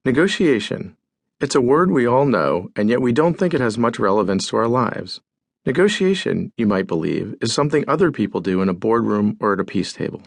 Negotiation. It's a word we all know, and yet we don't think it has much relevance to our lives. Negotiation, you might believe, is something other people do in a boardroom or at a peace table.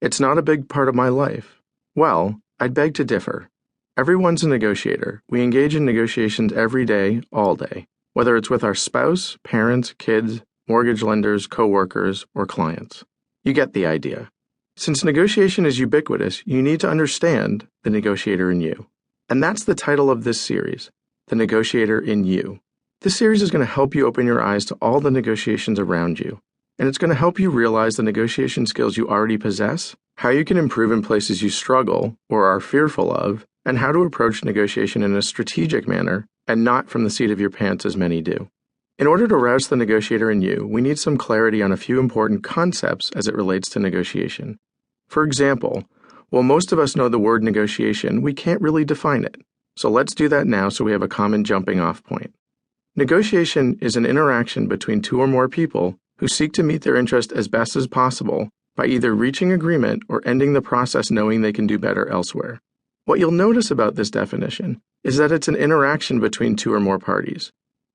It's not a big part of my life. Well, I'd beg to differ. Everyone's a negotiator. We engage in negotiations every day, all day, whether it's with our spouse, parents, kids, mortgage lenders, coworkers, or clients. You get the idea. Since negotiation is ubiquitous, you need to understand the negotiator in you. And that's the title of this series, The Negotiator in You. This series is going to help you open your eyes to all the negotiations around you. And it's going to help you realize the negotiation skills you already possess, how you can improve in places you struggle or are fearful of, and how to approach negotiation in a strategic manner and not from the seat of your pants as many do. In order to rouse the negotiator in you, we need some clarity on a few important concepts as it relates to negotiation. For example, while most of us know the word negotiation, we can't really define it. So let's do that now so we have a common jumping off point. Negotiation is an interaction between two or more people who seek to meet their interest as best as possible by either reaching agreement or ending the process knowing they can do better elsewhere. What you'll notice about this definition is that it's an interaction between two or more parties.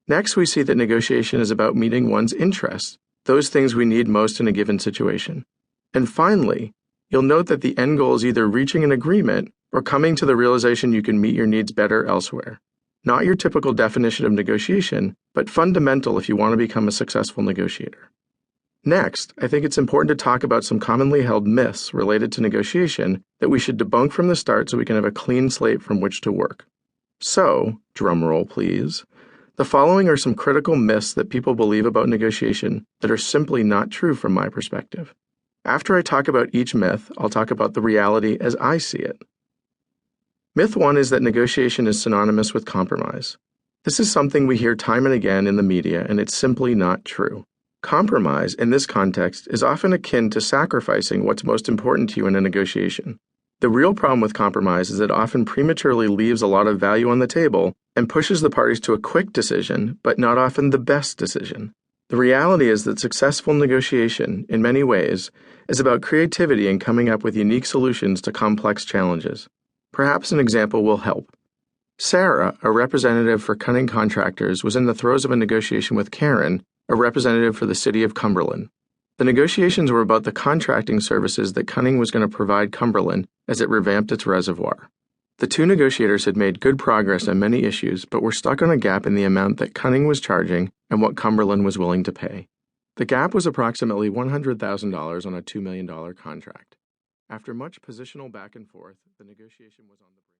Next, we see that negotiation is about meeting one's interests, those things we need most in a given situation. And finally, you'll note that the end goal is either reaching an agreement or coming to the realization you can meet your needs better elsewhere. Not your typical definition of negotiation, but fundamental if you want to become a successful negotiator. Next, I think it's important to talk about some commonly held myths related to negotiation that we should debunk from the start so we can have a clean slate from which to work. So, drumroll please, the following are some critical myths that people believe about negotiation that are simply not true from my perspective. After I talk about each myth, I'll talk about the reality as I see it. Myth 1 is that negotiation is synonymous with compromise. This is something we hear time and again in the media, and it's simply not true. Compromise, in this context, is often akin to sacrificing what's most important to you in a negotiation. The real problem with compromise is that it often prematurely leaves a lot of value on the table and pushes the parties to a quick decision, but not often the best decision. The reality is that successful negotiation, in many ways, is about creativity and coming up with unique solutions to complex challenges. Perhaps an example will help. Sarah, a representative for Cunning Contractors, was in the throes of a negotiation with Karen, a representative for the city of Cumberland. The negotiations were about the contracting services that Cunning was going to provide Cumberland as it revamped its reservoir. The two negotiators had made good progress on many issues, but were stuck on a gap in the amount that Cunning was charging and what Cumberland was willing to pay. The gap was approximately $100,000 on a $2 million contract. After much positional back and forth, the negotiation was on the brink.